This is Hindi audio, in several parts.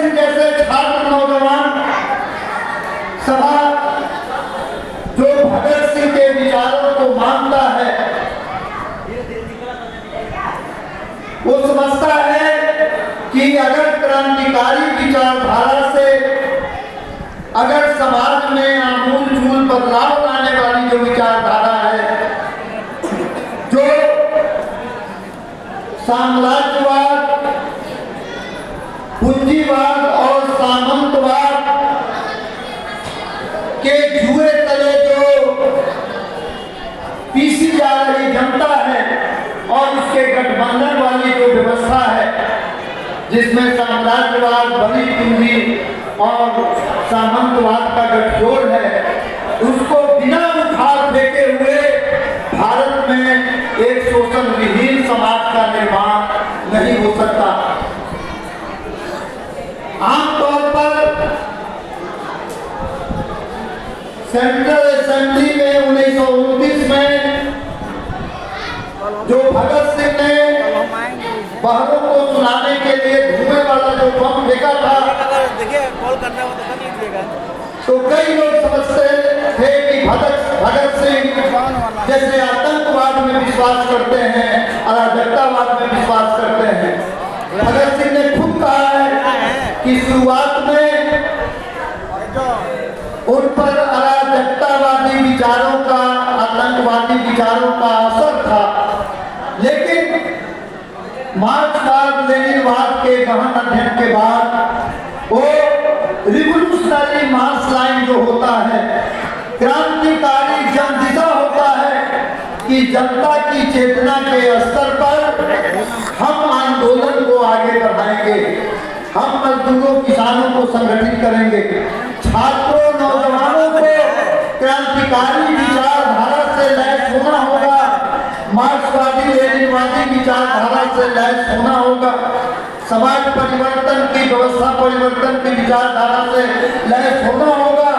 सिंह जैसे छात्र नौजवान सभा जो भगत सिंह के विचारों को मानता है, वो समझता है कि अगर क्रांतिकारी विचारधारा से अगर समाज में आमूल-चूल बदलाव लाने वाली जो विचारधारा है, जो साम्राज्यवाद, पूंजीवाद और सामंतवाद के जुए तले जो पीसी जा रही जनता है और उसके गठबंधन वाली जो व्यवस्था है, जिसमें साम्राज्यवाद, बड़ी पूंजी और सामंतवाद का गठजोड़ है, उसको बिना उखाड़ फेंके हुए भारत में एक शोषण विहीन समाज का निर्माण नहीं हो सकता। आमतौर पर सेंट्रल असेंबली में 1929 में जो भगत सिंह ने बहनों को सुनाने के लिए धुएं वाला जो बम फेंका था, तो कई लोग समझते थे कि भगत सिंह जैसे आतंकवाद में विश्वास करते हैं, अराजकतावाद में विश्वास करते हैं। भगत सिंह ने खुद कहा है कि शुरुआत में उन पर अराजकतावादी विचारों का, आतंकवादी विचारों का असर था, लेकिन मार्क्सवाद, लेनिनवाद के गहन अध्ययन के बाद वो रिवोल्यूशनरी मास लाइन जो होता है, क्रांतिकारी जनदिशा होता है कि जनता की चेतना के स्तर पर हम आंदोलन को आगे बढ़ाएंगे, हम मजदूरों, किसानों को संगठित करेंगे, छात्रों, नौजवानों को क्रांतिकारी विचारधारा से लैस होना होगा, मार्क्सवादी, लेनिनवादी विचारधारा से लैस होना होगा, समाज परिवर्तन की, व्यवस्था परिवर्तन की विचारधारा से लैस होना होगा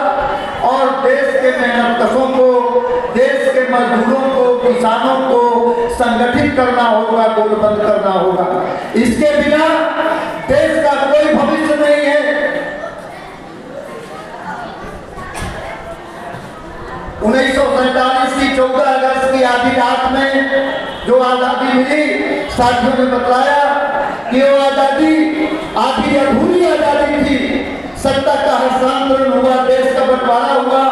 और देश के मेहनतकशों को, देश के मजदूरों को, किसानों को संगठित करना होगा, गोलबंद करना होगा। इसके बिना देश का कोई भविष्य नहीं है। 1947 की 14 अगस्त की आधी रात में जो आजादी मिली, साथियों ने बताया कि वो आजादी आधी अधूरी आजादी थी। सत्ता का हस्तांतरण हुआ, देश का बंटवारा हुआ,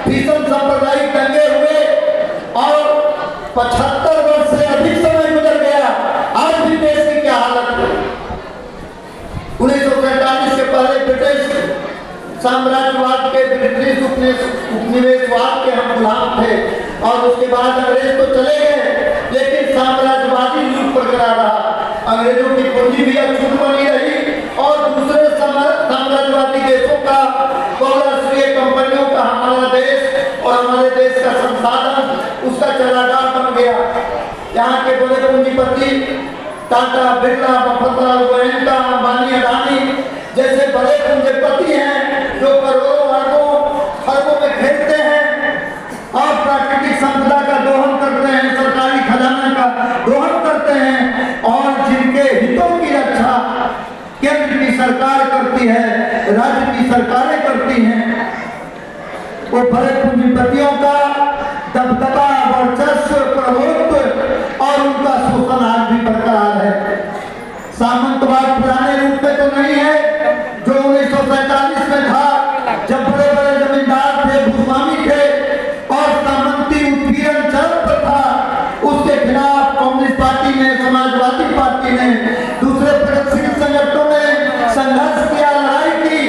भीषण सांप्रदायिक दंगे हुए और 75 वर्ष से अधिक समय गुजर गया। आज भी देश की क्या हालत है? 1947 के पहले ब्रिटिश साम्राज्यवाद के, ब्रिटिश उपनिवेशवाद के हम गुलाम थे और उसके बाद अंग्रेज तो चले गए, लेकिन साम्राज्यवादी युग बरकरार रहा। अंग्रेजों की पूंजी भी अछूत बनी रही और दूसरे साम्राज्यवादी देशों का, बहुराष्ट्रीय कंपनियों का हमारा देश और हमारे देश का संसाधन, उसका चरागाह बन गया। यहाँ के बड़े पूंजीपति टाटा, बिरला, मफतलाल गोयनका, अंबानी, अडानी जैसे बड़े पूंजीपति हैं जो करोड़ों, अरबों में खेलते हैं और प्राकृतिक संपदा का दोहन करते हैं, सरकारी खजाना का दोहन करते हैं और जिनके हितों की रक्षा केंद्र की सरकार करती है, राज्य की सरकारें करती हैं, वो बड़े पूंजीपतियों का दबदबा, वर्चस्व, प्रभुत्व और उनका शोषण आज भी बरकरार है। सामंतवाद पुराने रूप में तो नहीं है जो 1947 में था, जब बड़े बड़े जमींदार थे, भूस्वामी थे और सामंती उत्पीड़न चरम पर था। उसके खिलाफ कम्युनिस्ट पार्टी ने, समाजवादी पार्टी ने, दूसरे प्रगतिशील संगठनों ने संघर्ष किया, लड़ाई की,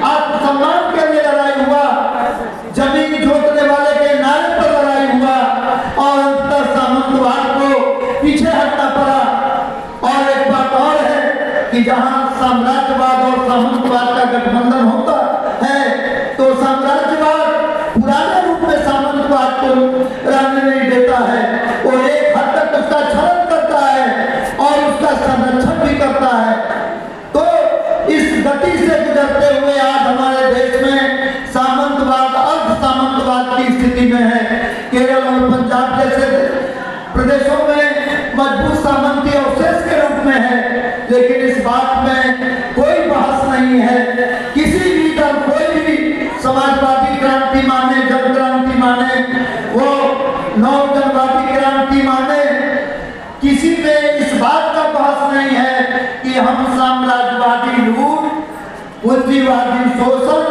आत्मसम्मान के लिए लड़ाई हुआ, जमीन जोतने वाले के नारे पर लड़ाई हुआ और अंततः सामंतवाद को पीछे हटना पड़ा। और एक बात और है कि जहां साम्राज्यवाद और सामंतवाद का गठबंधन होता है तो साम्राज्यवाद पुराने रूप में सामंतवाद को रहने नहीं देता है, वो एक हद तक उसका छलन करता है और उसका संरक्षण भी करता है। तो इस गति से गुजरते हुए आज हमारे देश में सामंतवाद, अर्ध सामंतवाद की स्थिति में है। केरल और पंजाब जैसे प्रदेशों में मजबूत सामंती अवशेष के रूप में है, लेकिन इस बात में कोई बहस नहीं है साम्राज्यवादी लूट, पूंजीवादी शोषण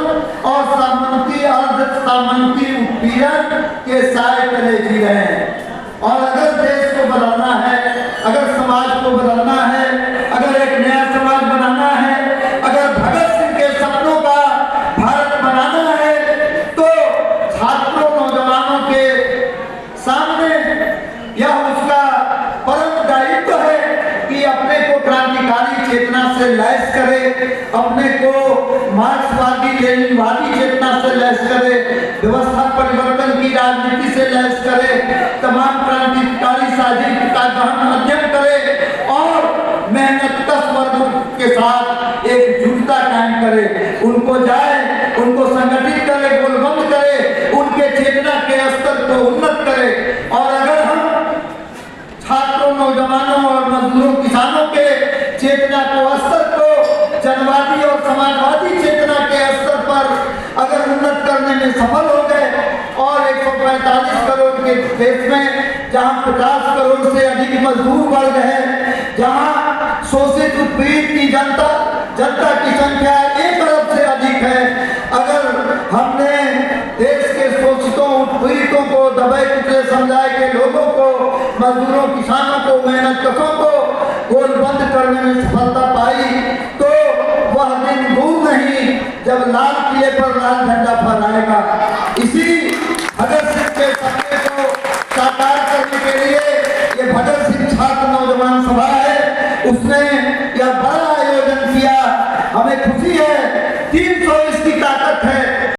और सामंती अर्ध सामंती उत्पीड़न के साए तले जी रहे हैं। और अगर देश को बदलना है, अगर समाज को बदलना है, अगर एक नया समाज बनाना है, अगर भगत सिंह के सपनों का भारत बनाना है, तो छात्रों नौजवानों के सामने यह उसका परम दायित्व है कि अपने को क्रांतिकारी चेतना से लैस करे, अपने को मार्क्सवादी लेनिनवादी चेतना से लैस करे, व्यवस्था परिवर्तन की राजनीति से लैस करे, तमाम क्रांतिकारी साजिश का गहन अध्ययन करे और मेहनतकश वर्ग के साथ एकजुटता कायम करे, उनको जाए, उनको संगठित करे, गोलबंद करे, उनके चेतना के स्तर को उन्नत करे। और अगर हम छात्रों, नौजवानों और मजदूरों, किसानों के चेतना को स्तर को जनवादी और समाजवादी चेतना के स्तर पर अगर उन्नत करने में सफल हो गए और 145 करोड़ के देश में जहां 50 करोड़ से अधिक मजदूर वर्ग है, जहां शोषित उत्पीड़ित की जनता की संख्या 1 अरब से अधिक है, अगर हमने देश के शोषितों, उत्पीड़ितों को, दबाए कुचले समुदाय के लोगों को, मजदूरों, किसानों को, मेहनतकशों को गोलबंद करने में सफलता पाई, तो वह दिन दूर नहीं जब लाल किले पर लाल झंडा फहराएगा। इसी भगत सिंह के सपने को साकार करने के लिए ये भगत सिंह छात्र नौजवान सभा है, उसने यह बड़ा आयोजन किया। हमें खुशी है, 300 इसकी ताकत है।